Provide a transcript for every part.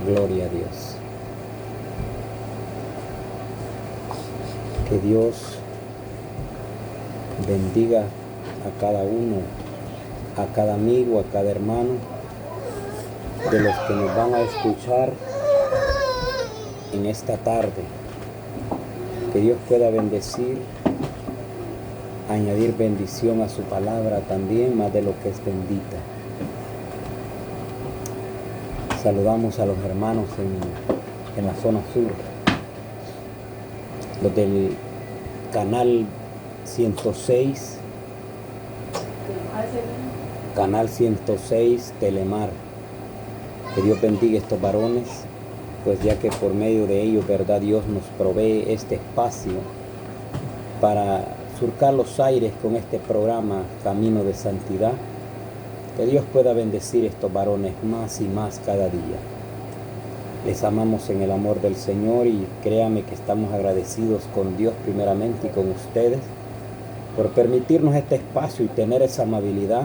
Gloria a Dios. Que Dios bendiga a cada uno, a cada amigo, a cada hermano, de los que nos van a escuchar en esta tarde. Que Dios pueda bendecir, añadir bendición a su palabra también, más de lo que es bendita. Saludamos a los hermanos en la zona sur, los del canal 106, canal 106 Telemar. Que Dios bendiga a estos varones, pues ya que por medio de ellos, verdad, Dios nos provee este espacio para surcar los aires con este programa Camino de Santidad. Que Dios pueda bendecir a estos varones más y más cada día. Les amamos en el amor del Señor y créame que estamos agradecidos con Dios primeramente y con ustedes por permitirnos este espacio y tener esa amabilidad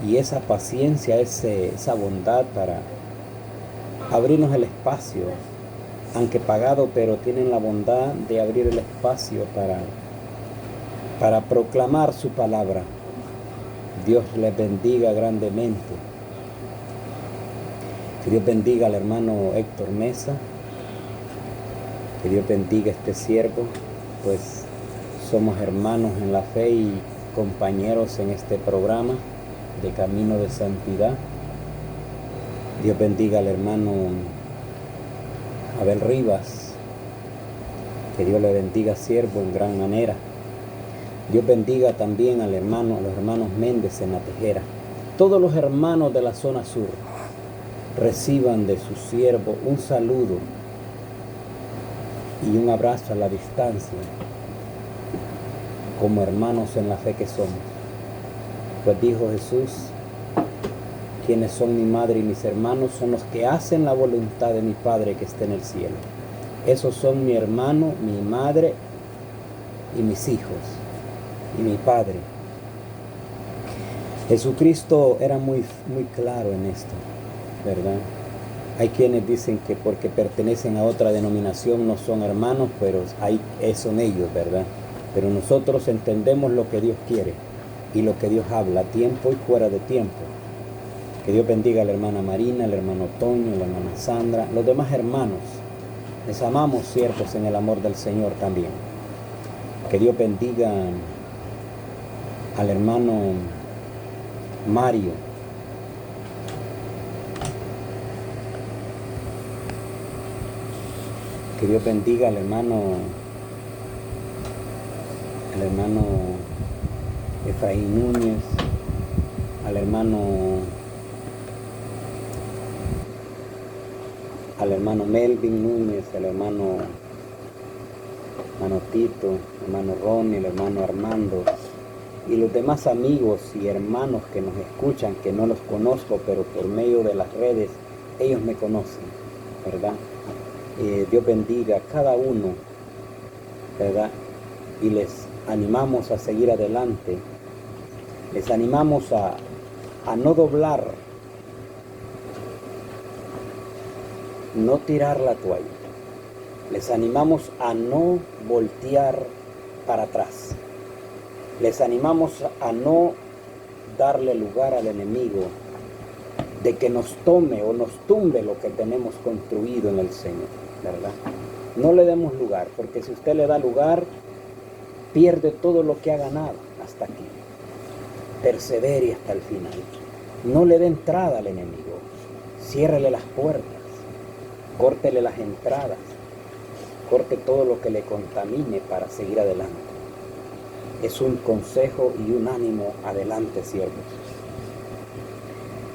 y esa paciencia, esa bondad para abrirnos el espacio, aunque pagado, pero tienen la bondad de abrir el espacio para proclamar su palabra. Dios les bendiga grandemente. Que Dios bendiga al hermano Héctor Mesa. Que Dios bendiga a este siervo, pues somos hermanos en la fe y compañeros en este programa de Camino de Santidad. Dios bendiga al hermano Abel Rivas. Que Dios le bendiga, siervo, en gran manera. Dios bendiga también a los hermanos Méndez en la Tejera. Todos los hermanos de la zona sur reciban de su siervo un saludo y un abrazo a la distancia, como hermanos en la fe que somos. Pues dijo Jesús: quienes son mi madre y mis hermanos son los que hacen la voluntad de mi Padre que está en el cielo. Esos son mi hermano, mi madre y mis hijos y mi Padre. Jesucristo era muy claro en esto, ¿verdad? Hay quienes dicen que porque pertenecen a otra denominación no son hermanos, pero ahí son ellos, ¿verdad? Pero nosotros entendemos lo que Dios quiere y lo que Dios habla, a tiempo y fuera de tiempo. Que Dios bendiga a la hermana Marina, al hermano Toño, a la hermana Sandra, los demás hermanos. Les amamos, siervos, en el amor del Señor también. Que Dios bendiga al hermano Mario. Que Dios bendiga al hermano Efraín Núñez, al hermano Melvin Núñez, al hermano Tito, hermano Ronnie, el hermano Armando y los demás amigos y hermanos que nos escuchan, que no los conozco, pero por medio de las redes ellos me conocen, ¿verdad? Dios bendiga a cada uno, ¿verdad? Y les animamos a seguir adelante, les animamos a no doblar, no tirar la toalla, les animamos a no voltear para atrás, les animamos a no darle lugar al enemigo de que nos tome o nos tumbe lo que tenemos construido en el Señor, ¿verdad? No le demos lugar, porque si usted le da lugar, pierde todo lo que ha ganado hasta aquí. Persevere hasta el final. No le dé entrada al enemigo. Ciérrele las puertas. Córtele las entradas. Corte todo lo que le contamine para seguir adelante. Es un consejo y un ánimo. Adelante, siervos.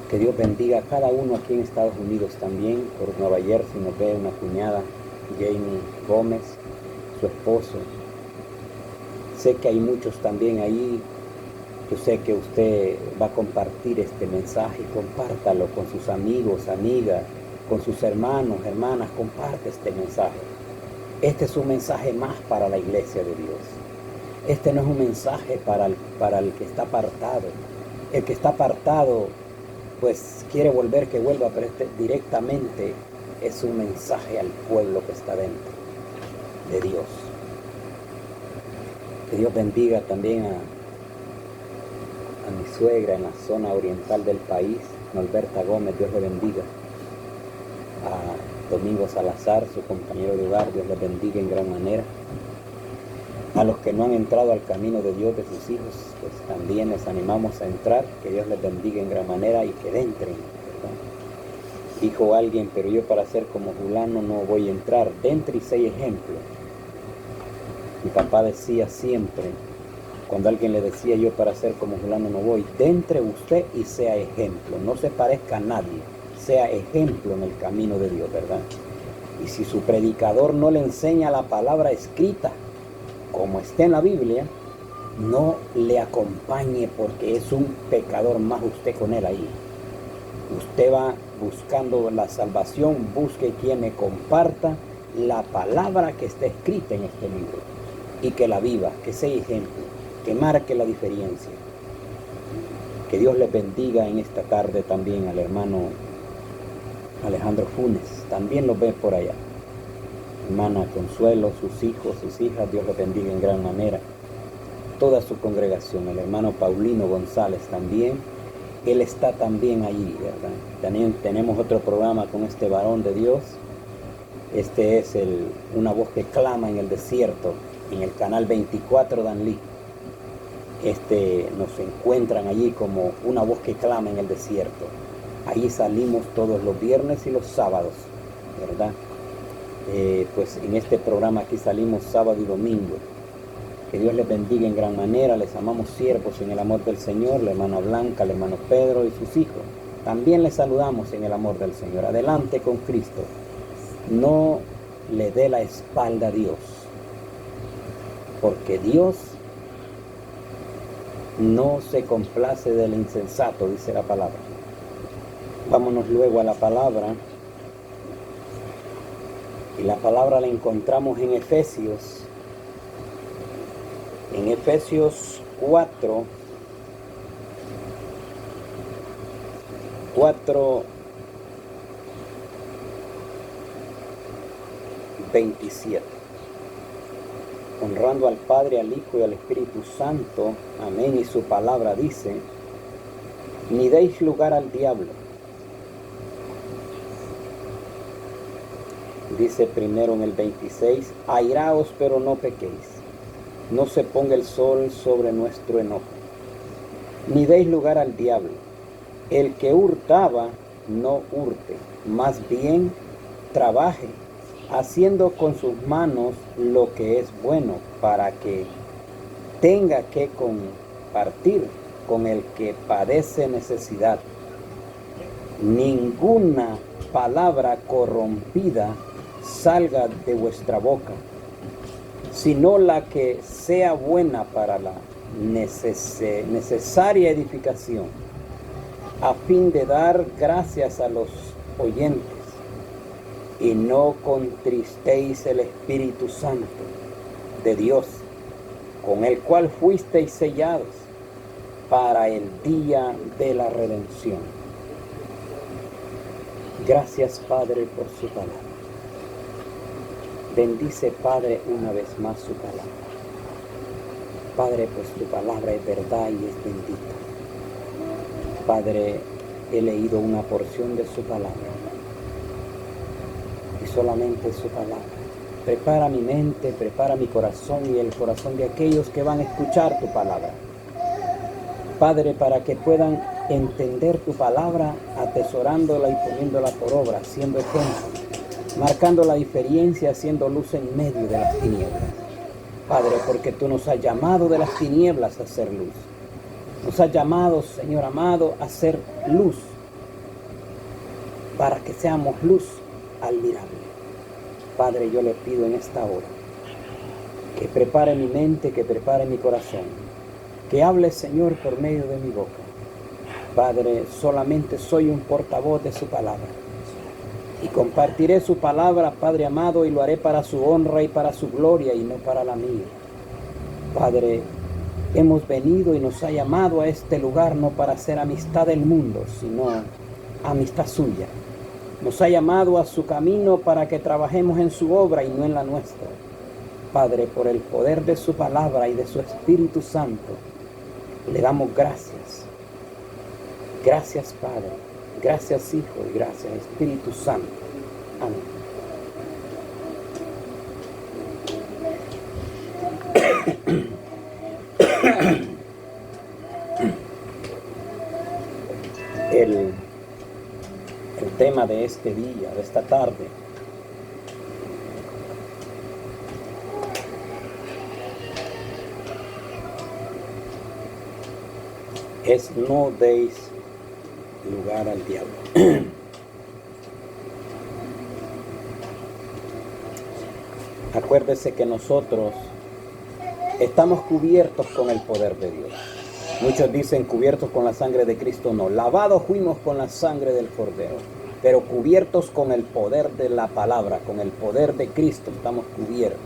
Que Dios bendiga a cada uno aquí en Estados Unidos también. Por Nueva Jersey nos ve una cuñada, Jamie Gómez, su esposo. Sé que hay muchos también ahí. Yo sé que usted va a compartir este mensaje. Compártalo con sus amigos, amigas, con sus hermanos, hermanas. Comparte este mensaje. Este es un mensaje más para la iglesia de Dios. Este no es un mensaje para el que está apartado. El que está apartado, pues quiere volver, que vuelva, pero directamente es un mensaje al pueblo que está dentro de Dios. Que Dios bendiga también a mi suegra en la zona oriental del país, Norberta Gómez, Dios le bendiga. A Domingo Salazar, su compañero de hogar, Dios le bendiga en gran manera. A los que no han entrado al camino de Dios de sus hijos, pues también les animamos a entrar, que Dios les bendiga en gran manera y que entren, ¿verdad? Dijo alguien, pero yo para ser como fulano no voy a entrar. Dentre y sé ejemplo. Mi papá decía siempre, cuando alguien le decía yo para ser como fulano no voy, dentre usted y sea ejemplo, no se parezca a nadie, sea ejemplo en el camino de Dios, ¿verdad? Y si su predicador no le enseña la palabra escrita, como está en la Biblia, no le acompañe porque es un pecador más usted con él ahí. Usted va buscando la salvación, busque quien le comparta la palabra que está escrita en este libro y que la viva, que sea ejemplo, que marque la diferencia. Que Dios le bendiga en esta tarde también al hermano Alejandro Funes, también lo ve por allá. Hermana Consuelo, sus hijos, sus hijas, Dios le bendiga en gran manera. Toda su congregación, el hermano Paulino González también, él está también allí, ¿verdad? También tenemos otro programa con este varón de Dios. Este es una voz que clama en el desierto, en el canal 24 Danlí. Nos encuentran allí como una voz que clama en el desierto. Allí salimos todos los viernes y los sábados, ¿verdad? Pues en este programa aquí salimos sábado y domingo. Que Dios les bendiga en gran manera. Les amamos siervos en el amor del Señor, la hermana Blanca, el hermano Pedro y sus hijos. También les saludamos en el amor del Señor. Adelante con Cristo. No le dé la espalda a Dios, porque Dios no se complace del insensato, dice la palabra. Vámonos luego a la palabra. Y la palabra la encontramos en Efesios. En Efesios 4:27. Honrando al Padre, al Hijo y al Espíritu Santo. Amén. Y su palabra dice, ni deis lugar al diablo. Dice primero en el 26, airaos pero no pequéis. No se ponga el sol sobre nuestro enojo. Ni deis lugar al diablo. El que hurtaba, no hurte. Más bien, trabaje, haciendo con sus manos lo que es bueno, para que tenga que compartir con el que padece necesidad. Ninguna palabra corrompida salga de vuestra boca, sino la que sea buena para la necesaria edificación, a fin de dar gracias a los oyentes. Y no contristéis el Espíritu Santo de Dios, con el cual fuisteis sellados para el día de la redención. Gracias, Padre, por su palabra. Bendice, Padre, una vez más su palabra. Padre, pues tu palabra es verdad y es bendita. Padre, he leído una porción de su palabra. Y solamente su palabra. Prepara mi mente, prepara mi corazón y el corazón de aquellos que van a escuchar tu palabra. Padre, para que puedan entender tu palabra, atesorándola y poniéndola por obra, siendo ejemplo, marcando la diferencia, haciendo luz en medio de las tinieblas. Padre, porque tú nos has llamado de las tinieblas a hacer luz. Nos has llamado, Señor amado, a hacer luz, para que seamos luz admirable. Padre, yo le pido en esta hora que prepare mi mente, que prepare mi corazón, que hable, Señor, por medio de mi boca. Padre, solamente soy un portavoz de su palabra y compartiré su palabra, Padre amado, y lo haré para su honra y para su gloria y no para la mía. Padre, hemos venido y nos ha llamado a este lugar no para hacer amistad del mundo, sino amistad suya. Nos ha llamado a su camino para que trabajemos en su obra y no en la nuestra. Padre, por el poder de su palabra y de su Espíritu Santo, le damos gracias. Gracias, Padre. Gracias, Hijo, y gracias, Espíritu Santo. Amén. El tema de este día, de esta tarde, es: no deis lugar al diablo. Acuérdese que nosotros estamos cubiertos con el poder de Dios. Muchos dicen cubiertos con la sangre de Cristo. No, lavados fuimos con la sangre del Cordero, pero cubiertos con el poder de la palabra, con el poder de Cristo estamos cubiertos.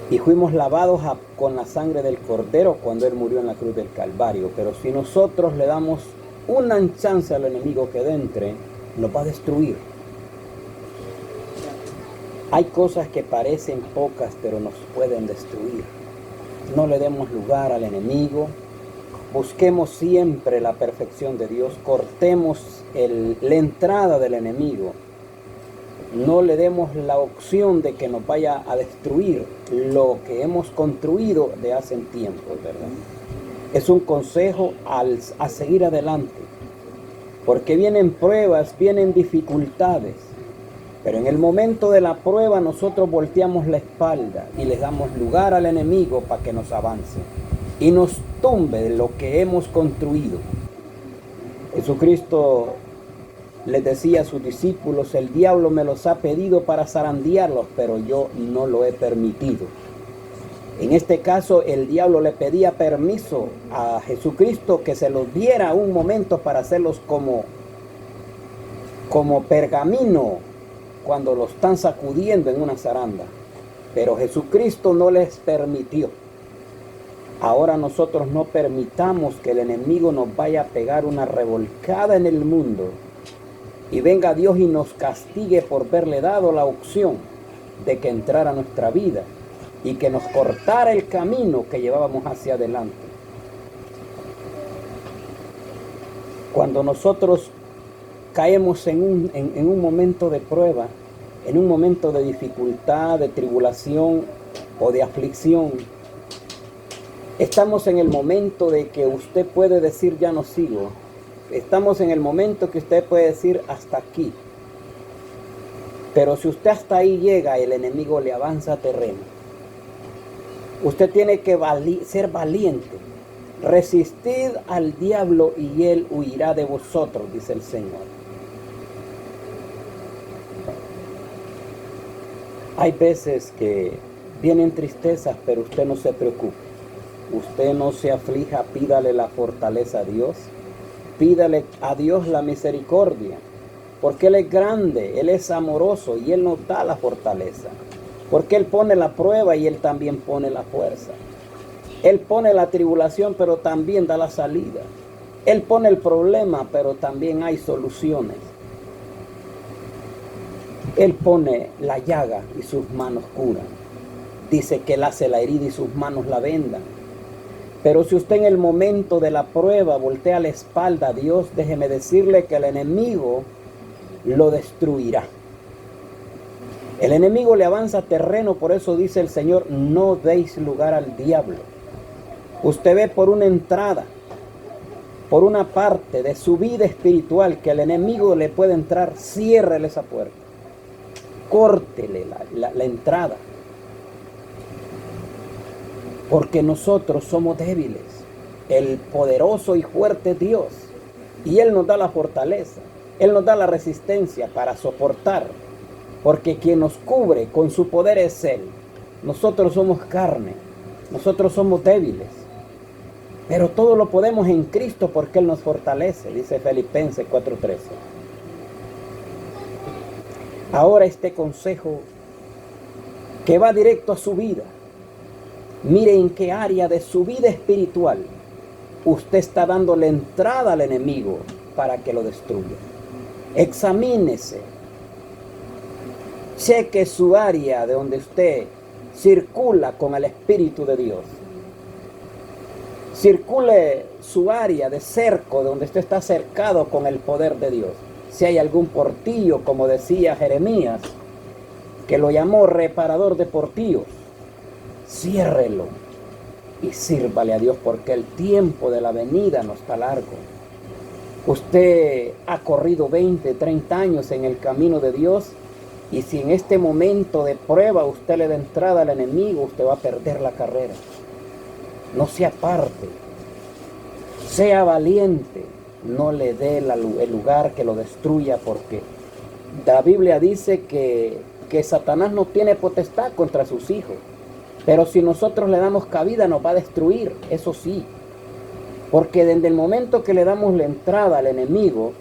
Y fuimos lavados con la sangre del Cordero cuando Él murió en la cruz del Calvario. Pero si nosotros le damos una chance al enemigo que entre, nos va a destruir. Hay cosas que parecen pocas, pero nos pueden destruir. No le demos lugar al enemigo. Busquemos siempre la perfección de Dios. Cortemos la entrada del enemigo. No le demos la opción de que nos vaya a destruir lo que hemos construido de hace tiempo, ¿verdad? Es un consejo a seguir adelante. Porque vienen pruebas, vienen dificultades. Pero en el momento de la prueba nosotros volteamos la espalda y le damos lugar al enemigo para que nos avance y nos tumbe de lo que hemos construido. Jesucristo les decía a sus discípulos: el diablo me los ha pedido para zarandearlos, pero yo no lo he permitido. En este caso, el diablo le pedía permiso a Jesucristo que se los diera un momento para hacerlos como pergamino cuando lo están sacudiendo en una zaranda. Pero Jesucristo no les permitió. Ahora nosotros no permitamos que el enemigo nos vaya a pegar una revolcada en el mundo y venga Dios y nos castigue por haberle dado la opción de que entrara a nuestra vida y que nos cortara el camino que llevábamos hacia adelante. Cuando nosotros caemos en un momento de prueba, en un momento de dificultad, de tribulación o de aflicción, estamos en el momento de que usted puede decir: ya no sigo. Estamos en el momento que usted puede decir: hasta aquí. Pero si usted hasta ahí llega, el enemigo le avanza terreno. Usted tiene que ser valiente. Resistid al diablo y él huirá de vosotros, dice el Señor. Hay veces que vienen tristezas, pero usted no se preocupe. Usted no se aflija, pídale la fortaleza a Dios. Pídale a Dios la misericordia, porque Él es grande, Él es amoroso y Él nos da la fortaleza. Porque Él pone la prueba y Él también pone la fuerza. Él pone la tribulación, pero también da la salida. Él pone el problema, pero también hay soluciones. Él pone la llaga y sus manos curan. Dice que Él hace la herida y sus manos la vendan. Pero si usted en el momento de la prueba voltea la espalda a Dios, déjeme decirle que el enemigo lo destruirá. El enemigo le avanza terreno, por eso dice el Señor: no deis lugar al diablo. Usted ve por una entrada, por una parte de su vida espiritual que el enemigo le puede entrar, ciérrele esa puerta. Córtele la entrada. Porque nosotros somos débiles. El poderoso y fuerte Dios. Y Él nos da la fortaleza. Él nos da la resistencia para soportar. Porque quien nos cubre con su poder es Él. Nosotros somos carne. Nosotros somos débiles. Pero todo lo podemos en Cristo porque Él nos fortalece. Dice Filipenses 4:13. Ahora este consejo que va directo a su vida. Mire en qué área de su vida espiritual usted está dando la entrada al enemigo para que lo destruya. Examínese. Cheque su área de donde usted circula con el Espíritu de Dios. Circule su área de cerco, de donde usted está cercado con el poder de Dios. Si hay algún portillo, como decía Jeremías, que lo llamó reparador de portillos, ciérrelo y sírvale a Dios, porque el tiempo de la venida no está largo. Usted ha corrido 20, 30 años en el camino de Dios, y si en este momento de prueba usted le da entrada al enemigo, usted va a perder la carrera. No se aparte, sea valiente, no le dé el lugar que lo destruya, porque la Biblia dice que Satanás no tiene potestad contra sus hijos, pero si nosotros le damos cabida nos va a destruir, eso sí, porque desde el momento que le damos la entrada al enemigo,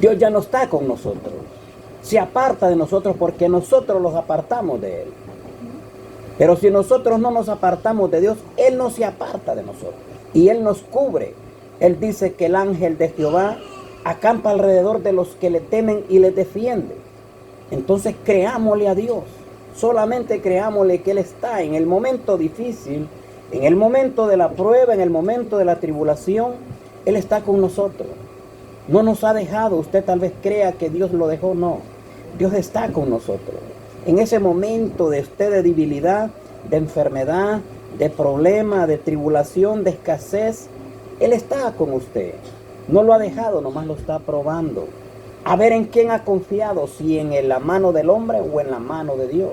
Dios ya no está con nosotros, se aparta de nosotros porque nosotros los apartamos de Él. Pero si nosotros no nos apartamos de Dios, Él no se aparta de nosotros y Él nos cubre. Él dice que el ángel de Jehová acampa alrededor de los que le temen y les defiende. Entonces creámosle a Dios, solamente creámosle que Él está en el momento difícil, en el momento de la prueba, en el momento de la tribulación, Él está con nosotros. No nos ha dejado. Usted tal vez crea que Dios lo dejó, no. Dios está con nosotros. En ese momento de usted de debilidad, de enfermedad, de problema, de tribulación, de escasez, Él está con usted. No lo ha dejado, nomás lo está probando. A ver en quién ha confiado, si en la mano del hombre o en la mano de Dios.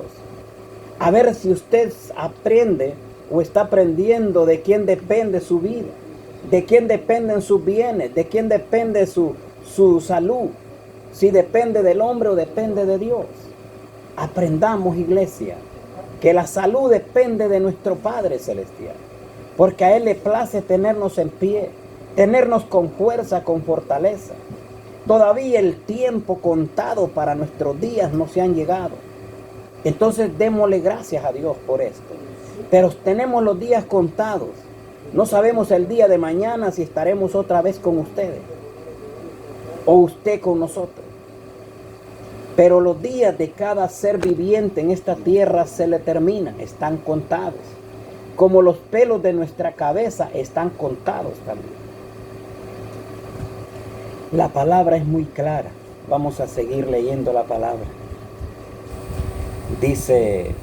A ver si usted aprende o está aprendiendo de quién depende su vida, de quién dependen sus bienes, de quién depende su salud, si depende del hombre o depende de Dios. Aprendamos, iglesia, que la salud depende de nuestro Padre Celestial, porque a Él le place tenernos en pie, tenernos con fuerza, con fortaleza. Todavía el tiempo contado para nuestros días no se han llegado. Entonces démosle gracias a Dios por esto. Pero tenemos los días contados. No sabemos el día de mañana si estaremos otra vez con ustedes o usted con nosotros. Pero los días de cada ser viviente en esta tierra se le terminan, están contados. Como los pelos de nuestra cabeza están contados también. La palabra es muy clara. Vamos a seguir leyendo la palabra. Dice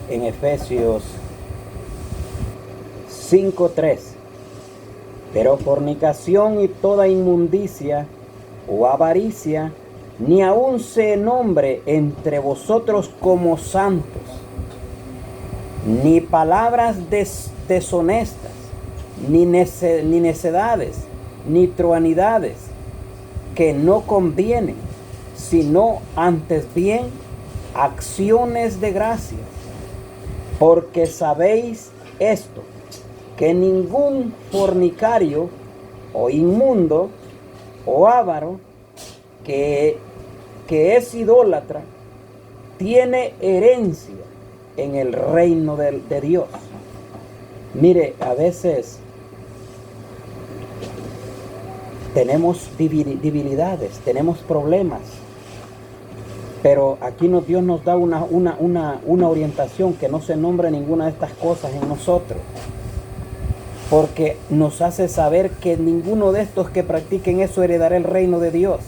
en Efesios 5:3, pero fornicación y toda inmundicia o avaricia, ni aun se nombre entre vosotros como santos, ni palabras deshonestas, ni necedades, ni truanidades, que no convienen, sino antes bien acciones de gracias, porque sabéis esto, que ningún fornicario o inmundo o avaro que es idólatra tiene herencia en el reino de Dios. Mire, a veces tenemos debilidades, tenemos problemas, pero aquí Dios nos da una orientación, que no se nombre ninguna de estas cosas en nosotros, porque nos hace saber que ninguno de estos que practiquen eso heredará el reino de Dios.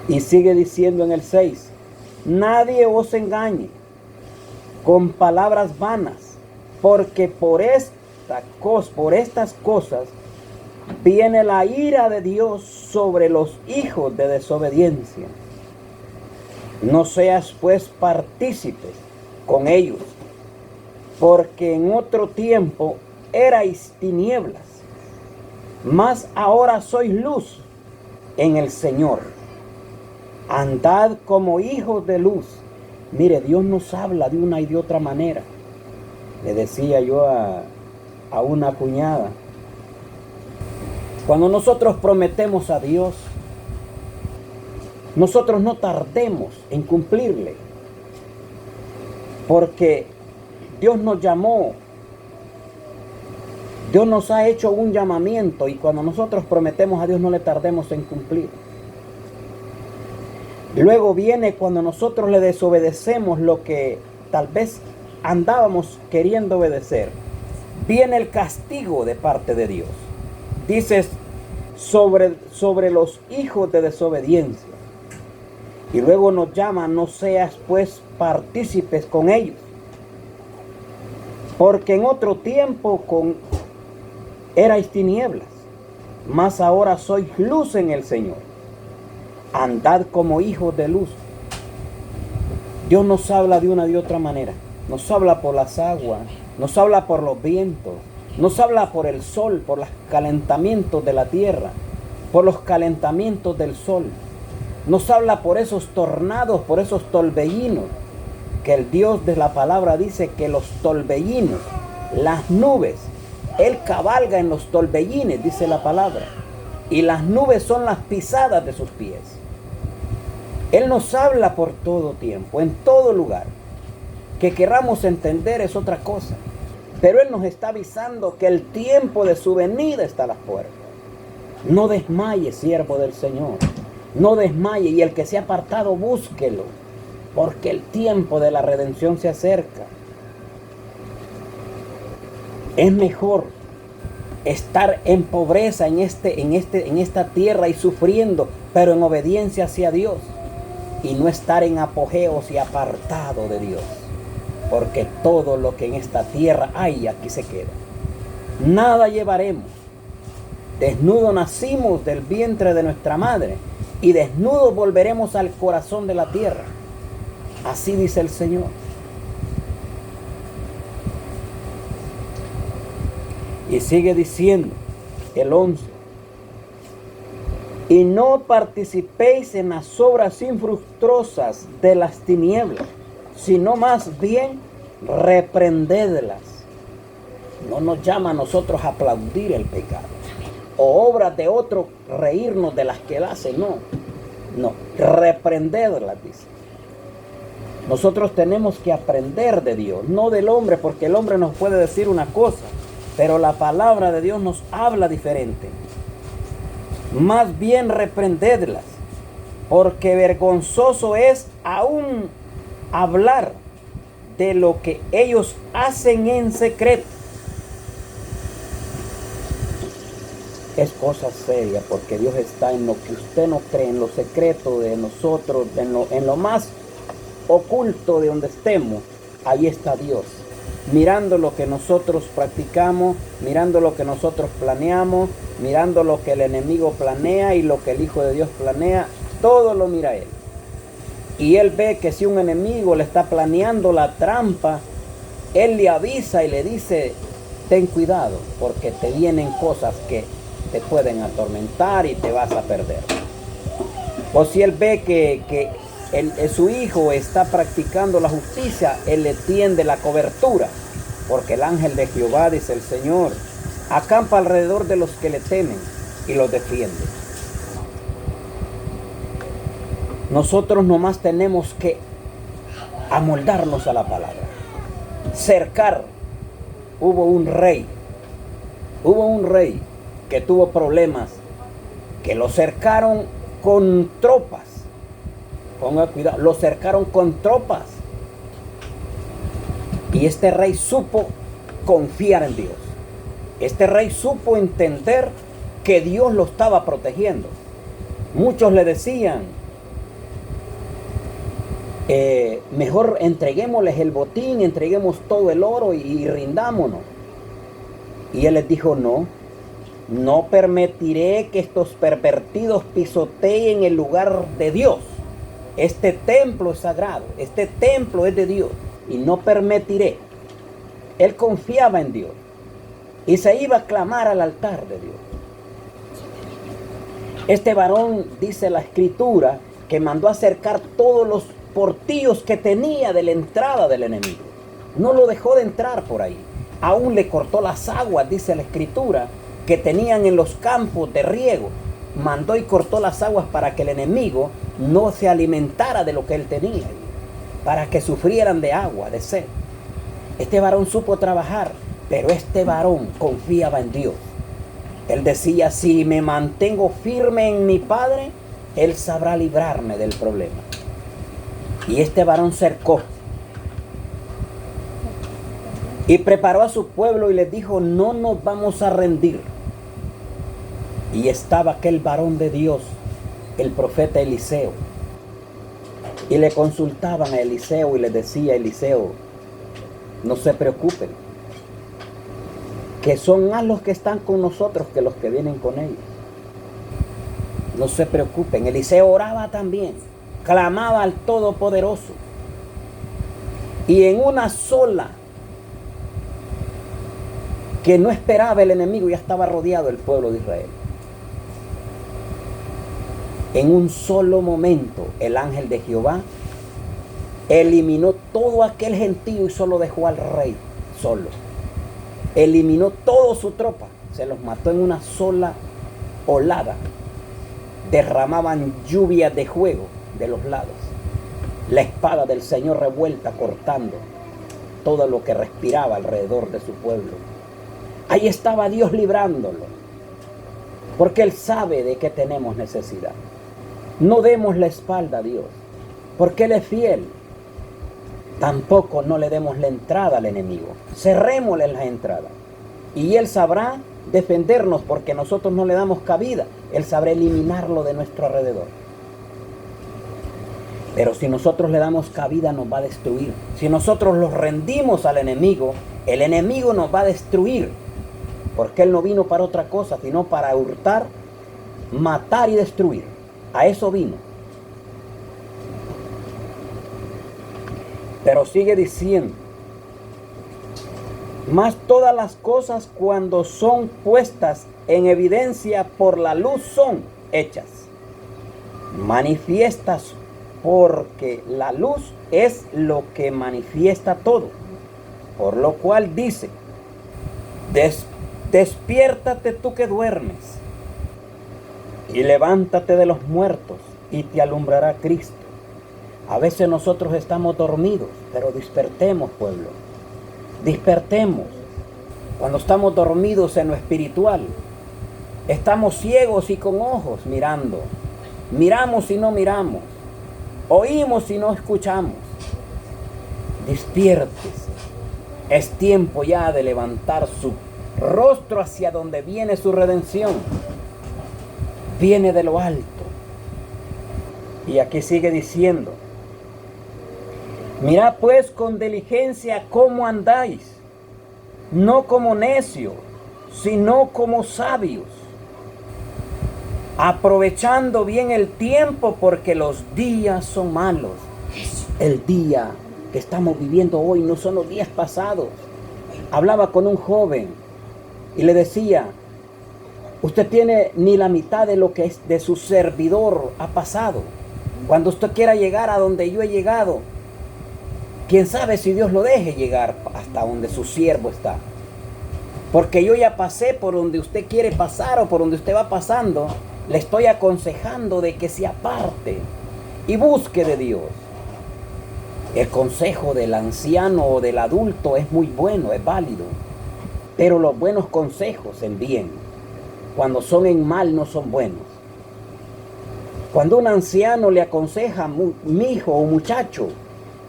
Y sigue diciendo en el 6, nadie os engañe con palabras vanas, porque por estas cosas viene la ira de Dios sobre los hijos de desobediencia. No seas pues partícipes con ellos, porque en otro tiempo erais tinieblas, mas ahora sois luz en el Señor. Andad como hijos de luz. Mire, Dios nos habla de una y de otra manera. Le decía yo a una cuñada, cuando nosotros prometemos a Dios, nosotros no tardemos en cumplirle. Porque Dios nos llamó, Dios nos ha hecho un llamamiento, y cuando nosotros prometemos a Dios no le tardemos en cumplir. Luego viene cuando nosotros le desobedecemos lo que tal vez andábamos queriendo obedecer. Viene el castigo de parte de Dios. Dices sobre los hijos de desobediencia. Y luego nos llama: no seas pues partícipes con ellos. Porque en otro tiempo erais tinieblas, mas ahora sois luz en el Señor. Andad como hijos de luz. Dios nos habla de una y otra manera. Nos habla por las aguas, nos habla por los vientos, nos habla por el sol, por los calentamientos de la tierra, por los calentamientos del sol. Nos habla por esos tornados, por esos torbellinos, que el Dios de la palabra dice que los torbellinos, las nubes, Él cabalga en los torbellines, dice la palabra, y las nubes son las pisadas de sus pies. Él nos habla por todo tiempo, en todo lugar. Que queramos entender es otra cosa, pero Él nos está avisando que el tiempo de su venida está a las puertas. No desmaye, siervo del Señor, no desmaye, y el que se ha apartado, búsquelo, porque el tiempo de la redención se acerca. Es mejor estar en pobreza en esta tierra y sufriendo, pero en obediencia hacia Dios, y no estar en apogeos y apartado de Dios, porque todo lo que en esta tierra hay, aquí se queda. Nada llevaremos. Desnudo nacimos del vientre de nuestra madre, y desnudos volveremos al corazón de la tierra. Así dice el Señor. Y sigue diciendo el 11: y no participéis en las obras infructuosas de las tinieblas, sino más bien reprendedlas. No nos llama a nosotros a aplaudir el pecado, o obras de otro reírnos de las que él hace, no, reprendedlas, dice. Nosotros tenemos que aprender de Dios, no del hombre, porque el hombre nos puede decir una cosa, pero la palabra de Dios nos habla diferente. Más bien reprendedlas, porque vergonzoso es aún hablar de lo que ellos hacen en secreto. Es cosa seria, porque Dios está en lo que usted no cree, en lo secreto de nosotros, en lo más oculto de donde estemos. Ahí está Dios, mirando lo que nosotros practicamos, mirando lo que nosotros planeamos, mirando lo que el enemigo planea y lo que el Hijo de Dios planea. Todo lo mira Él. Y Él ve que si un enemigo le está planeando la trampa, Él le avisa y le dice: ten cuidado, porque te vienen cosas que te pueden atormentar y te vas a perder. O si Él ve que su hijo está practicando la justicia, Él le tiende la cobertura, porque el ángel de Jehová, dice el Señor, acampa alrededor de los que le temen y los defiende. Nosotros nomás tenemos que amoldarnos a la palabra, cercar. Hubo un rey que tuvo problemas, que lo cercaron con tropas. Ponga cuidado, lo cercaron con tropas. Y este rey supo confiar en Dios. Este rey supo entender que Dios lo estaba protegiendo. Muchos le decían: mejor entreguémosles el botín, entreguemos todo el oro y rindámonos. Y él les dijo: no permitiré que estos pervertidos pisoteen el lugar de Dios. Este templo es sagrado, este templo es de Dios, y no permitiré. Él confiaba en Dios y se iba a clamar al altar de Dios. Este varón, dice la escritura, que mandó a cercar todos los portillos que tenía de la entrada del enemigo. No lo dejó de entrar por ahí. Aún le cortó las aguas, dice la escritura, que tenían en los campos de riego. Mandó y cortó las aguas para que el enemigo no se alimentara de lo que él tenía, para que sufrieran de agua, de sed. Este varón supo trabajar, pero este varón confiaba en Dios. Él decía, si me mantengo firme en mi Padre, Él sabrá librarme del problema. Y este varón cercó y preparó a su pueblo y les dijo, no nos vamos a rendir. Y estaba aquel varón de Dios, el profeta Eliseo. Y le consultaban a Eliseo y le decía Eliseo, no se preocupen, que son más los que están con nosotros que los que vienen con ellos. No se preocupen. Eliseo oraba también, clamaba al Todopoderoso. Y en una sola, que no esperaba el enemigo, ya estaba rodeado el pueblo de Israel. En un solo momento, el ángel de Jehová eliminó todo aquel gentío y solo dejó al rey solo. Eliminó toda su tropa, se los mató en una sola olada. Derramaban lluvias de fuego de los lados. La espada del Señor revuelta cortando todo lo que respiraba alrededor de su pueblo. Ahí estaba Dios librándolo, porque Él sabe de qué tenemos necesidad. No demos la espalda a Dios, porque Él es fiel. Tampoco no le demos la entrada al enemigo. Cerrémosle la entrada. Y Él sabrá defendernos porque nosotros no le damos cabida. Él sabrá eliminarlo de nuestro alrededor. Pero si nosotros le damos cabida, nos va a destruir. Si nosotros los rendimos al enemigo, el enemigo nos va a destruir. Porque Él no vino para otra cosa, sino para hurtar, matar y destruir. A eso vino. Pero sigue diciendo, mas todas las cosas cuando son puestas en evidencia por la luz son hechas manifiestas, porque la luz es lo que manifiesta todo. Por lo cual dice, despiértate tú que duermes, y levántate de los muertos, y te alumbrará Cristo. A veces nosotros estamos dormidos, pero despertemos, pueblo. Despertemos. Cuando estamos dormidos en lo espiritual, estamos ciegos y con ojos mirando. Miramos y no miramos. Oímos y no escuchamos. Despiértese. Es tiempo ya de levantar su rostro hacia donde viene su redención. Viene de lo alto. Y aquí sigue diciendo, mirad pues con diligencia cómo andáis, no como necios, sino como sabios, aprovechando bien el tiempo porque los días son malos. El día que estamos viviendo hoy no son los días pasados. Hablaba con un joven y le decía, usted tiene ni la mitad de lo que es de su servidor ha pasado. Cuando usted quiera llegar a donde yo he llegado, quién sabe si Dios lo deje llegar hasta donde su siervo está. Porque yo ya pasé por donde usted quiere pasar o por donde usted va pasando. Le estoy aconsejando de que se aparte y busque de Dios. El consejo del anciano o del adulto es muy bueno, es válido. Pero los buenos consejos en bien, cuando son en mal, no son buenos. Cuando un anciano le aconseja, mi hijo o muchacho,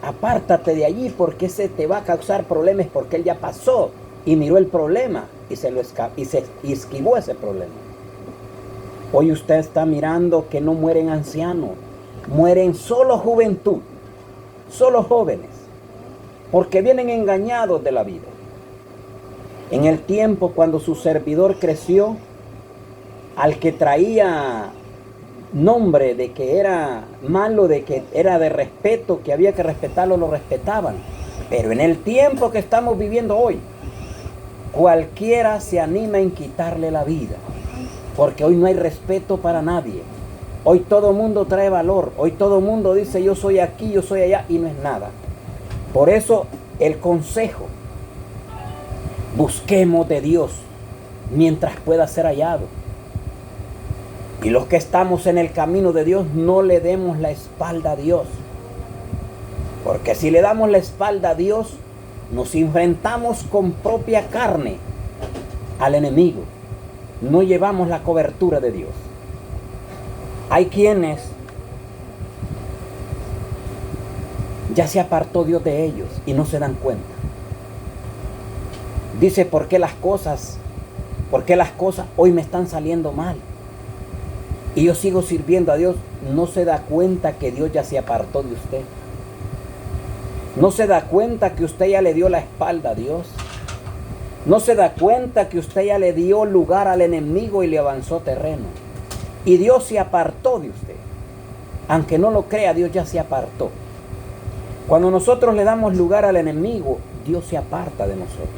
apártate de allí porque ese te va a causar problemas, porque él ya pasó y miró el problema y se esquivó ese problema. Hoy usted está mirando que no mueren ancianos, mueren solo juventud, solo jóvenes, porque vienen engañados de la vida. En el tiempo cuando su servidor creció, al que traía nombre de que era malo, de que era de respeto, que había que respetarlo, lo respetaban. Pero en el tiempo que estamos viviendo hoy, cualquiera se anima en quitarle la vida, porque hoy no hay respeto para nadie. Hoy todo mundo trae valor, hoy todo mundo dice yo soy aquí, yo soy allá, y no es nada. Por eso el consejo, busquemos de Dios mientras pueda ser hallado. Y los que estamos en el camino de Dios, no le demos la espalda a Dios. Porque si le damos la espalda a Dios, nos enfrentamos con propia carne al enemigo. No llevamos la cobertura de Dios. Hay quienes ya se apartó Dios de ellos y no se dan cuenta. Dice, ¿por qué las cosas hoy me están saliendo mal? Y yo sigo sirviendo a Dios. No se da cuenta que Dios ya se apartó de usted. No se da cuenta que usted ya le dio la espalda a Dios. No se da cuenta que usted ya le dio lugar al enemigo y le avanzó terreno. Y Dios se apartó de usted. Aunque no lo crea, Dios ya se apartó. Cuando nosotros le damos lugar al enemigo, Dios se aparta de nosotros.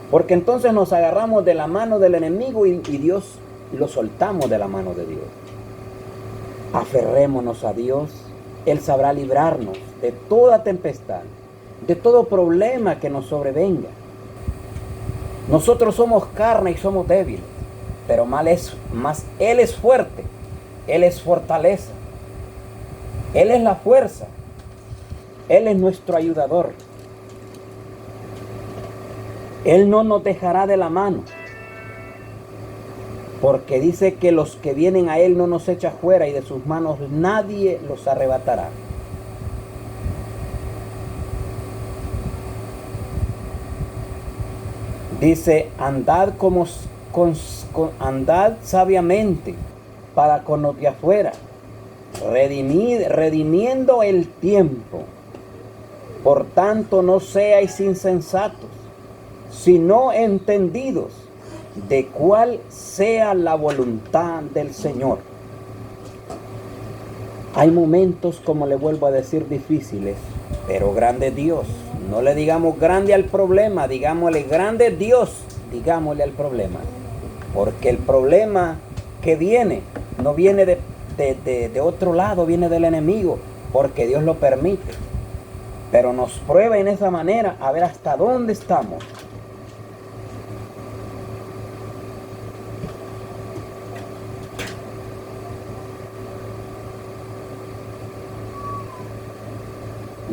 Porque entonces nos agarramos de la mano del enemigo y Dios lo soltamos de la mano de Dios. Aferrémonos a Dios. Él sabrá librarnos de toda tempestad, de todo problema que nos sobrevenga. Nosotros somos carne y somos débiles, pero Él es fuerte, Él es fortaleza, Él es la fuerza, Él es nuestro ayudador. Él no nos dejará de la mano, porque dice que los que vienen a Él no nos echa fuera y de sus manos nadie los arrebatará. Dice, andad andad sabiamente para con los de afuera, redimiendo el tiempo. Por tanto, no seáis insensatos, sino entendidos de cuál sea la voluntad del Señor. Hay momentos, como le vuelvo a decir, difíciles, pero grande Dios. No le digamos grande al problema, digámosle grande Dios, digámosle al problema. Porque el problema que viene, no viene de otro lado, viene del enemigo, porque Dios lo permite. Pero nos prueba en esa manera a ver hasta dónde estamos.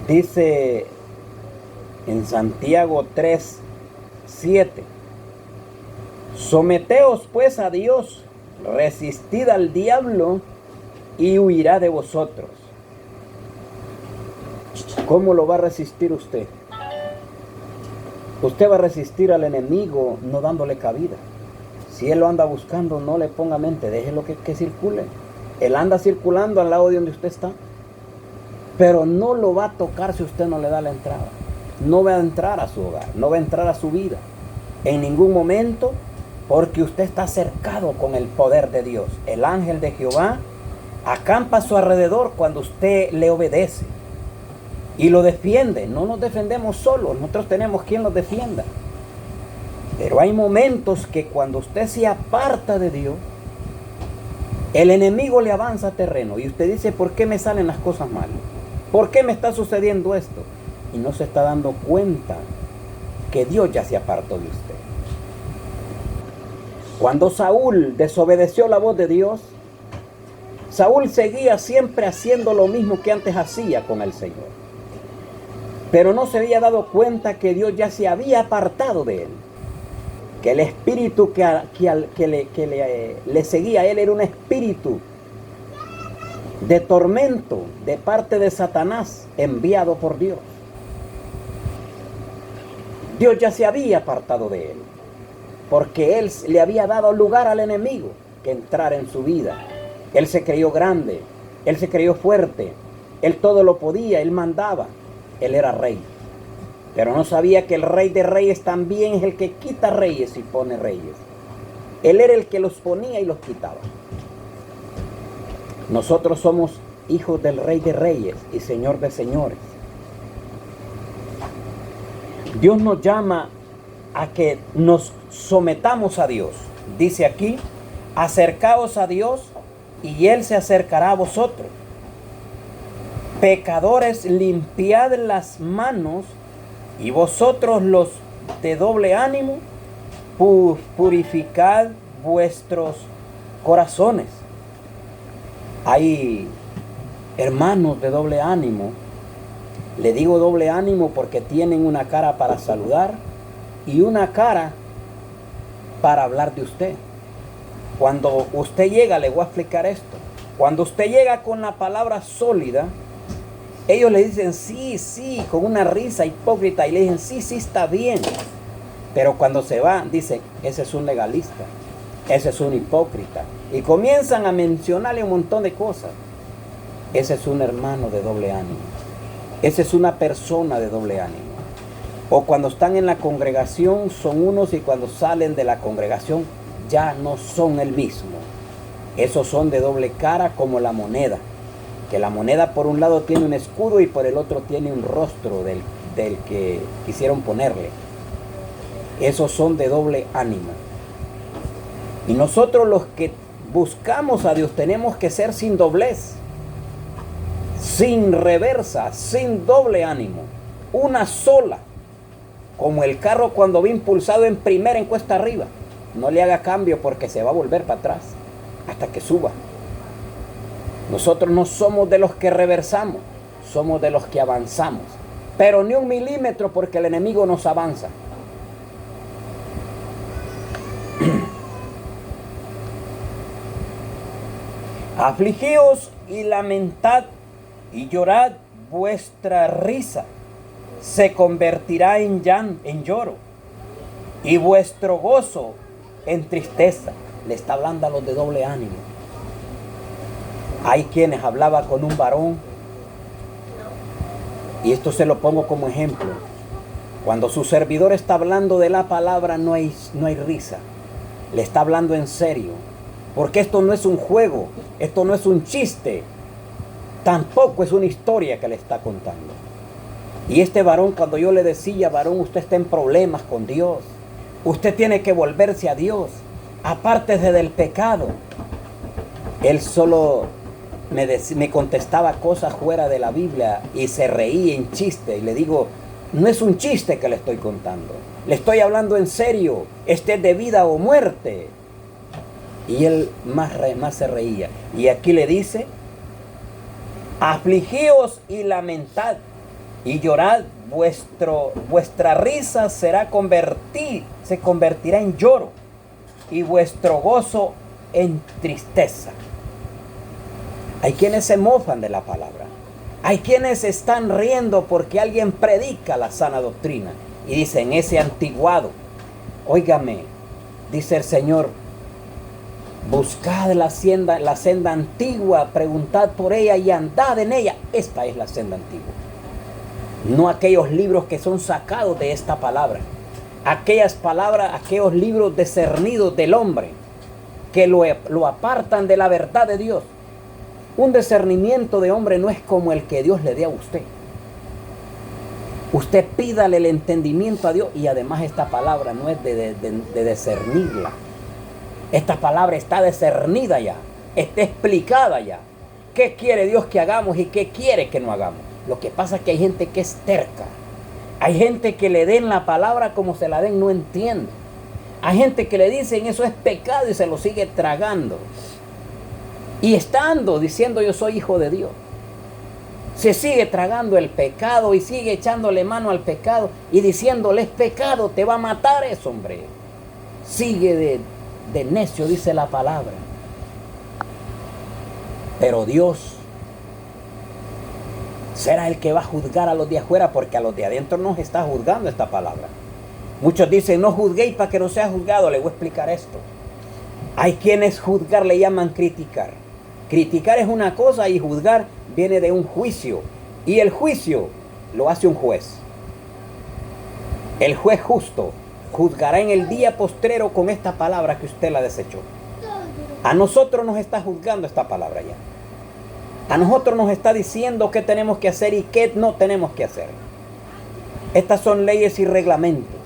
Dice en Santiago 3:7, someteos pues a Dios, resistid al diablo y huirá de vosotros. ¿Cómo lo va a resistir usted? Usted va a resistir al enemigo no dándole cabida. Si él lo anda buscando, no le ponga mente, déjelo que circule. Él anda circulando al lado de donde usted está. Pero no lo va a tocar si usted no le da la entrada. No va a entrar a su hogar, no va a entrar a su vida en ningún momento, porque usted está cercado con el poder de Dios. El ángel de Jehová acampa a su alrededor cuando usted le obedece y lo defiende. No nos defendemos solos, nosotros tenemos quien nos defienda. Pero hay momentos que cuando usted se aparta de Dios, el enemigo le avanza terreno y usted dice, ¿por qué me salen las cosas mal? ¿Por qué me está sucediendo esto? Y no se está dando cuenta que Dios ya se apartó de usted. Cuando Saúl desobedeció la voz de Dios, Saúl seguía siempre haciendo lo mismo que antes hacía con el Señor. Pero no se había dado cuenta que Dios ya se había apartado de él. Que el espíritu que le seguía a él era un espíritu de tormento de parte de Satanás enviado por Dios. Dios ya se había apartado de él, porque él le había dado lugar al enemigo que entrara en su vida. Él se creyó grande, él se creyó fuerte, él todo lo podía, él mandaba, él era rey. Pero no sabía que el rey de reyes también es el que quita reyes y pone reyes. Él era el que los ponía y los quitaba. Nosotros somos hijos del Rey de Reyes y Señor de Señores. Dios nos llama a que nos sometamos a Dios. Dice aquí, acercaos a Dios y Él se acercará a vosotros. Pecadores, limpiad las manos y vosotros los de doble ánimo, purificad vuestros corazones. Hay hermanos de doble ánimo Le digo doble ánimo porque tienen una cara para saludar y una cara para hablar de usted. Cuando usted llega, le voy a explicar esto. Cuando usted llega con la palabra sólida, ellos le dicen sí, sí, con una risa hipócrita y le dicen sí, sí, está bien. Pero cuando se va, dicen, ese es un legalista, ese es un hipócrita. Y comienzan a mencionarle un montón de cosas. Ese es un hermano de doble ánimo. Esa es una persona de doble ánimo. O cuando están en la congregación son unos y cuando salen de la congregación ya no son el mismo. Esos son de doble cara como la moneda. Que la moneda por un lado tiene un escudo y por el otro tiene un rostro del que quisieron ponerle. Esos son de doble ánimo. Y nosotros los que buscamos a Dios tenemos que ser sin doblez, sin reversa, sin doble ánimo, una sola, como el carro cuando va impulsado en primera en cuesta arriba. No le haga cambio porque se va a volver para atrás hasta que suba. Nosotros no somos de los que reversamos, somos de los que avanzamos, pero ni un milímetro porque el enemigo nos avanza. Afligíos y lamentad y llorad, vuestra risa se convertirá en lloro y vuestro gozo en tristeza. Le está hablando a los de doble ánimo. Hay quienes hablaba con un varón, y esto se lo pongo como ejemplo. Cuando su servidor está hablando de la palabra no hay risa. Le está hablando en serio. Porque esto no es un juego, esto no es un chiste, tampoco es una historia que le está contando. Y este varón, cuando yo le decía, varón, usted está en problemas con Dios, usted tiene que volverse a Dios, apártese del pecado. Él solo me contestaba cosas fuera de la Biblia y se reía en chiste. Y le digo, no es un chiste que le estoy contando, le estoy hablando en serio, este es de vida o muerte. Y él más se reía. Y aquí le dice, afligíos y lamentad y llorad, vuestra risa se convertirá en lloro y vuestro gozo en tristeza. Hay quienes se mofan de la palabra. Hay quienes están riendo porque alguien predica la sana doctrina y dicen, ese antiguado. Óigame, dice el Señor, buscad la senda antigua, preguntad por ella y andad en ella. Esta es la senda antigua. No aquellos libros que son sacados de esta palabra. Aquellas palabras, aquellos libros discernidos del hombre que lo apartan de la verdad de Dios. Un discernimiento de hombre no es como el que Dios le dé a usted. Usted pídale el entendimiento a Dios y además esta palabra no es de discernirla. Esta palabra está discernida ya, está explicada ya. ¿Qué quiere Dios que hagamos y qué quiere que no hagamos? Lo que pasa es que hay gente que es terca. Hay gente que le den la palabra como se la den, no entiende. Hay gente que le dicen eso es pecado y se lo sigue tragando. Y estando diciendo yo soy hijo de Dios, se sigue tragando el pecado y sigue echándole mano al pecado y diciéndole es pecado, te va a matar eso, hombre. Sigue de necio, dice la palabra. Pero Dios será el que va a juzgar a los de afuera, porque a los de adentro nos está juzgando esta palabra. Muchos dicen no juzguéis para que no sea juzgado. Le voy a explicar esto. Hay quienes juzgar le llaman criticar. Criticar es una cosa y juzgar viene de un juicio. Y el juicio lo hace un juez. El juez justo juzgará en el día postrero con esta palabra que usted la desechó. A nosotros nos está juzgando esta palabra ya. A nosotros nos está diciendo qué tenemos que hacer y qué no tenemos que hacer. Estas son leyes y reglamentos.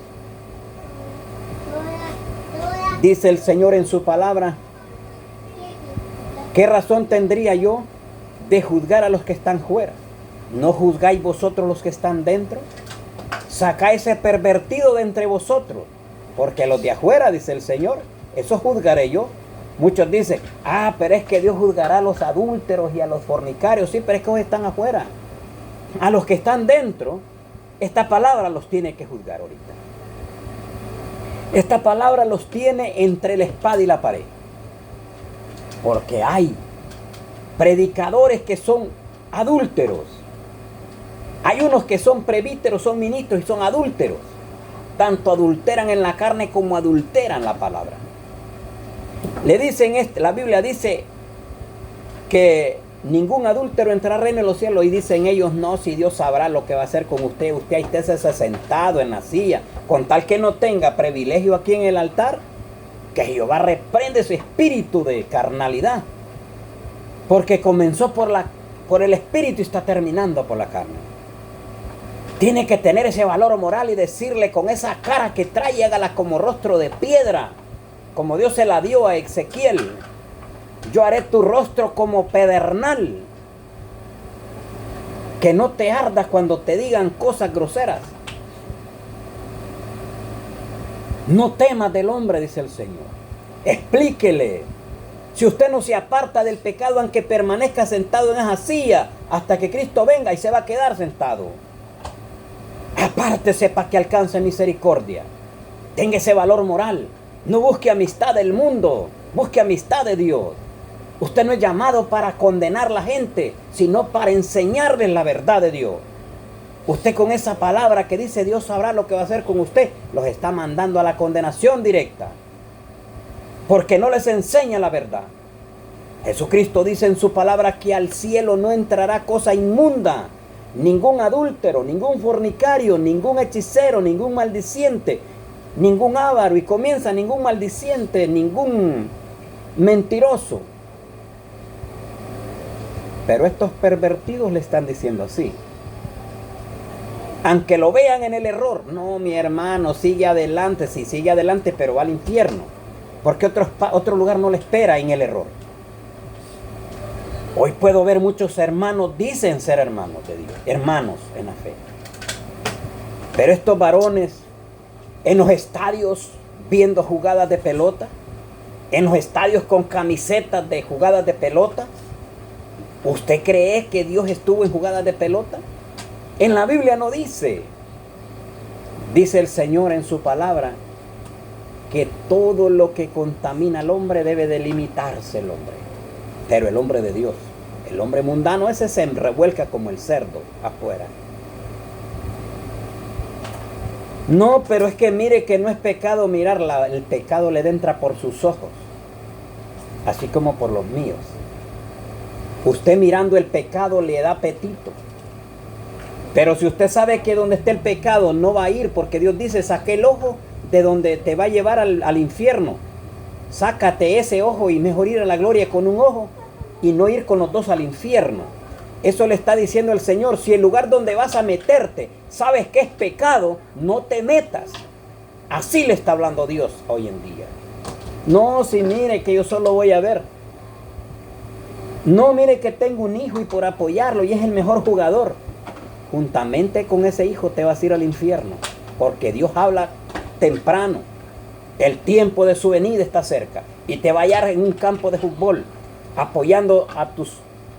Dice el Señor en su palabra, ¿qué razón tendría yo de juzgar a los que están fuera? ¿No juzgáis vosotros los que están dentro? Sacáis ese pervertido de entre vosotros, porque los de afuera, dice el Señor, eso juzgaré yo. Muchos dicen, pero es que Dios juzgará a los adúlteros y a los fornicarios. Sí, pero es que ellos están afuera. a los que están dentro, esta palabra los tiene que juzgar ahorita. Esta palabra los tiene entre la espada y la pared. Porque hay predicadores que son adúlteros. Hay unos que son presbíteros, son ministros y son adúlteros. Tanto adulteran en la carne como adulteran la palabra. Le dicen la Biblia dice que ningún adúltero entrará al reino de los cielos, y dicen ellos: no, si Dios sabrá lo que va a hacer con usted. Usted ahí esté sentado en la silla, con tal que no tenga privilegio aquí en el altar, que Jehová reprende su espíritu de carnalidad, porque comenzó por el espíritu y está terminando por la carne. Tiene que tener ese valor moral y decirle con esa cara que trae, hágala como rostro de piedra, como Dios se la dio a Ezequiel: yo haré tu rostro como pedernal, que no te ardas cuando te digan cosas groseras. No temas del hombre, dice el Señor. Explíquele: si usted no se aparta del pecado, aunque permanezca sentado en esa silla hasta que Cristo venga, y se va a quedar sentado, apártese para que alcance misericordia. Tenga ese valor moral. No busque amistad del mundo, busque amistad de Dios. Usted no es llamado para condenar a la gente, sino para enseñarles la verdad de Dios. Usted, con esa palabra que dice Dios sabrá lo que va a hacer con usted, los está mandando a la condenación directa, porque no les enseña la verdad. Jesucristo dice en su palabra que al cielo no entrará cosa inmunda, ningún adúltero, ningún fornicario, ningún hechicero, ningún maldiciente, ningún avaro, y comienza: ningún maldiciente, ningún mentiroso. Pero estos pervertidos le están diciendo así, aunque lo vean en el error: no, mi hermano, sigue adelante. Sí, sigue adelante, pero va al infierno, porque otro lugar no le espera en el error. Hoy puedo ver muchos hermanos, dicen ser hermanos de Dios, hermanos en la fe, pero estos varones en los estadios viendo jugadas de pelota, en los estadios con camisetas de jugadas de pelota. ¿Usted cree que Dios estuvo en jugadas de pelota? En la Biblia no dice. Dice el Señor en su palabra que todo lo que contamina al hombre debe delimitarse el hombre. Pero el hombre de Dios, el hombre mundano, ese se revuelca como el cerdo afuera. No, pero es que mire que no es pecado mirarla. El pecado le entra por sus ojos, así como por los míos. Usted mirando el pecado le da apetito. Pero si usted sabe que donde esté el pecado no va a ir, porque Dios dice: saque el ojo de donde te va a llevar al infierno. Sácate ese ojo, y mejor ir a la gloria con un ojo y no ir con los dos al infierno. Eso le está diciendo el Señor. Si el lugar donde vas a meterte sabes que es pecado, no te metas. Así le está hablando Dios hoy en día. No, si mire que yo solo voy a ver. No, mire que tengo un hijo y por apoyarlo, y es el mejor jugador. Juntamente con ese hijo te vas a ir al infierno, porque Dios habla temprano. El tiempo de su venida está cerca, y te va a hallar en un campo de fútbol apoyando a tus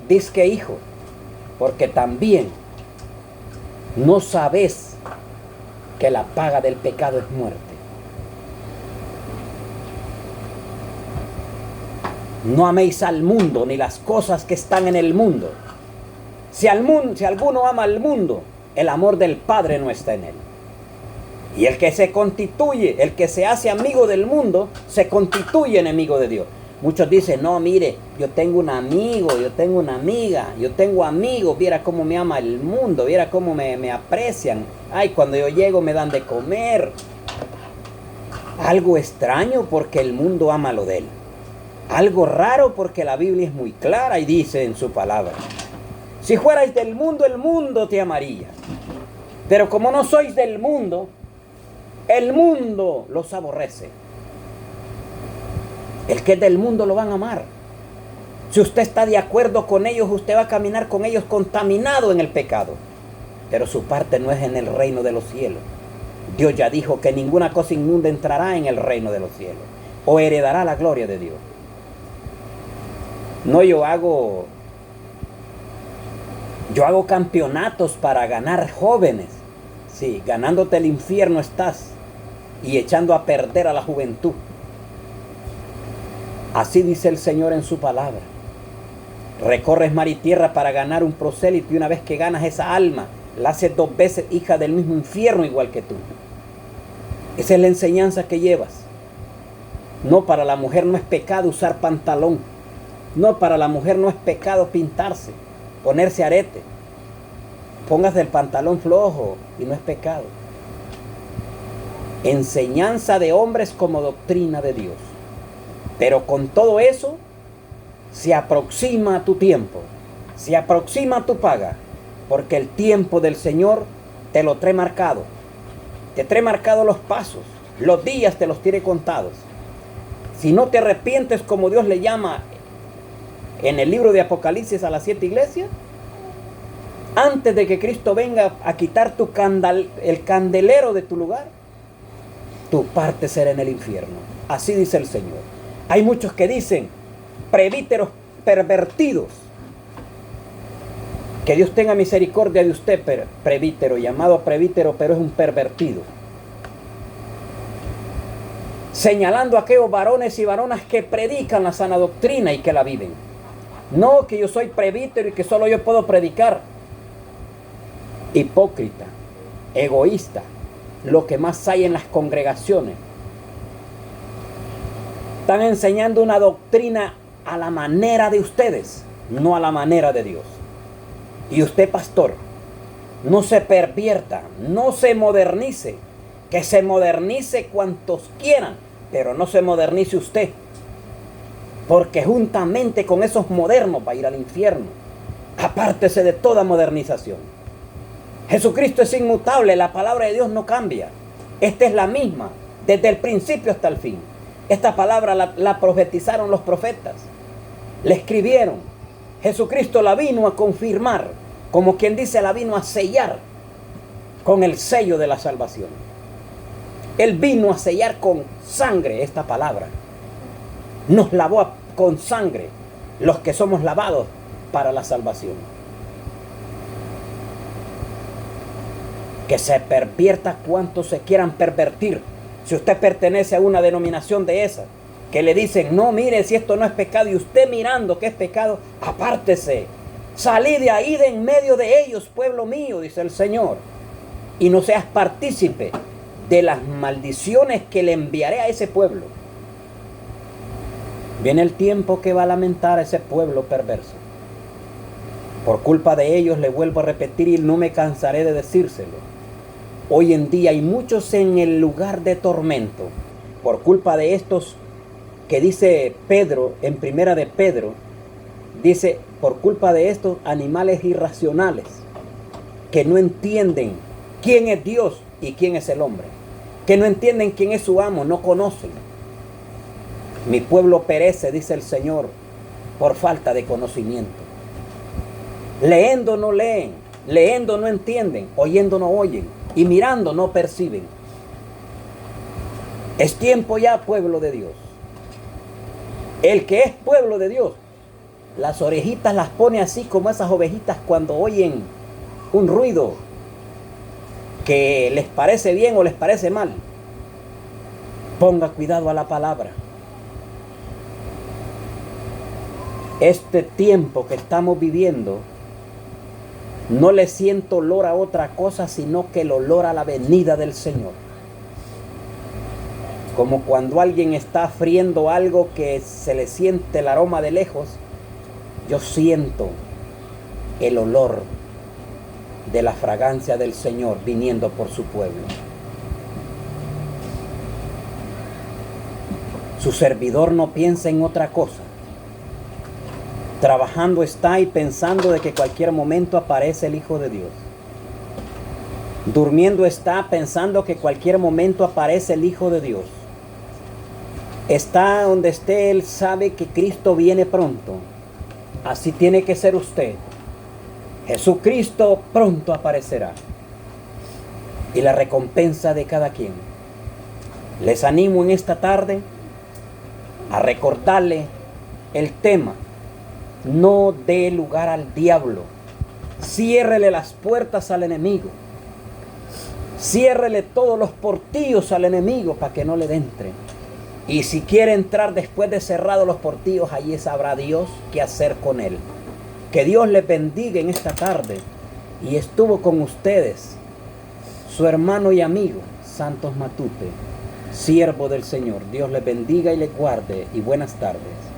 disque hijos, porque también no sabes que la paga del pecado es muerte. No améis al mundo ni las cosas que están en el mundo. Si alguno ama al mundo, el amor del Padre no está en él. Y el que se constituye, el que se hace amigo del mundo, se constituye enemigo de Dios. Muchos dicen: no, mire, yo tengo un amigo, yo tengo una amiga, yo tengo amigos, viera cómo me ama el mundo, viera cómo me aprecian. Ay, cuando yo llego me dan de comer. Algo extraño, porque el mundo ama lo de él. Algo raro, porque la Biblia es muy clara y dice en su palabra: si fuerais del mundo, el mundo te amaría. Pero como no sois del mundo, el mundo los aborrece. El que es del mundo lo van a amar. Si usted está de acuerdo con ellos, usted va a caminar con ellos contaminado en el pecado. Pero su parte no es en el reino de los cielos. Dios ya dijo que ninguna cosa inmunda entrará en el reino de los cielos, o heredará la gloria de Dios. No, yo hago Yo hago campeonatos para ganar jóvenes. Sí, ganándote el infierno estás y echando a perder a la juventud. Así dice el Señor en su palabra. Recorres mar y tierra para ganar un prosélito, y una vez que ganas esa alma, la haces 2 veces hija del mismo infierno igual que tú. Esa es la enseñanza que llevas. No, para la mujer no es pecado usar pantalón. No, para la mujer no es pecado pintarse, ponerse arete. Póngase el pantalón flojo y no es pecado. Enseñanza de hombres como doctrina de Dios. Pero con todo eso, se aproxima tu tiempo, se aproxima tu paga, porque el tiempo del Señor te lo trae marcado. Te trae marcado los pasos, los días te los tiene contados. Si no te arrepientes como Dios le llama en el libro de Apocalipsis a las 7 iglesias, antes de que Cristo venga a quitar el candelero de tu lugar, tu parte será en el infierno. Así dice el Señor. Hay muchos que dicen, presbíteros pervertidos. Que Dios tenga misericordia de usted, presbítero, llamado presbítero, pero es un pervertido. Señalando a aquellos varones y varonas que predican la sana doctrina y que la viven. No, que yo soy presbítero y que solo yo puedo predicar. Hipócrita, egoísta, lo que más hay en las congregaciones. Están enseñando una doctrina a la manera de ustedes, no a la manera de Dios. Y usted, pastor, no se pervierta, no se modernice. Que se modernice cuantos quieran, pero no se modernice usted. Porque juntamente con esos modernos va a ir al infierno. Apártese de toda modernización. Jesucristo es inmutable, la palabra de Dios no cambia. Esta es la misma, desde el principio hasta el fin. Esta palabra la profetizaron los profetas, la escribieron. Jesucristo la vino a confirmar, como quien dice, la vino a sellar con el sello de la salvación. Él vino a sellar con sangre esta palabra. Nos lavó con sangre los que somos lavados para la salvación. Que se pervierta cuantos se quieran pervertir. Si usted pertenece a una denominación de esas, que le dicen, no, mire, si esto no es pecado, y usted mirando que es pecado, apártese. Salí de ahí, de en medio de ellos, pueblo mío, dice el Señor. Y no seas partícipe de las maldiciones que le enviaré a ese pueblo. Viene el tiempo que va a lamentar a ese pueblo perverso. Por culpa de ellos, le vuelvo a repetir y no me cansaré de decírselo. Hoy en día hay muchos en el lugar de tormento. Por culpa de estos que dice Pedro, en primera de Pedro, dice, por culpa de estos animales irracionales que no entienden quién es Dios y quién es el hombre. Que no entienden quién es su amo, no conocen. Mi pueblo perece, dice el Señor, por falta de conocimiento. Leendo no leen, leyendo no entienden, oyendo no oyen y mirando no perciben. Es tiempo ya, pueblo de Dios. El que es pueblo de Dios, las orejitas las pone así como esas ovejitas cuando oyen un ruido que les parece bien o les parece mal. Ponga cuidado a la palabra. Este tiempo que estamos viviendo, no le siento olor a otra cosa, sino que el olor a la venida del Señor. Como cuando alguien está friendo algo que se le siente el aroma de lejos, yo siento el olor de la fragancia del Señor viniendo por su pueblo. Su servidor no piensa en otra cosa. Trabajando está y pensando de que cualquier momento aparece el Hijo de Dios. Durmiendo está pensando que cualquier momento aparece el Hijo de Dios. Está donde esté, él sabe que Cristo viene pronto. Así tiene que ser usted. Jesucristo pronto aparecerá. Y la recompensa de cada quien. Les animo en esta tarde a recordarle el tema. No dé lugar al diablo. Ciérrele las puertas al enemigo. Ciérrele todos los portillos al enemigo para que no le entre. Y si quiere entrar después de cerrados los portillos, allí sabrá Dios qué hacer con él. Que Dios les bendiga en esta tarde. Y estuvo con ustedes su hermano y amigo, Santos Matute, siervo del Señor. Dios les bendiga y les guarde, y buenas tardes.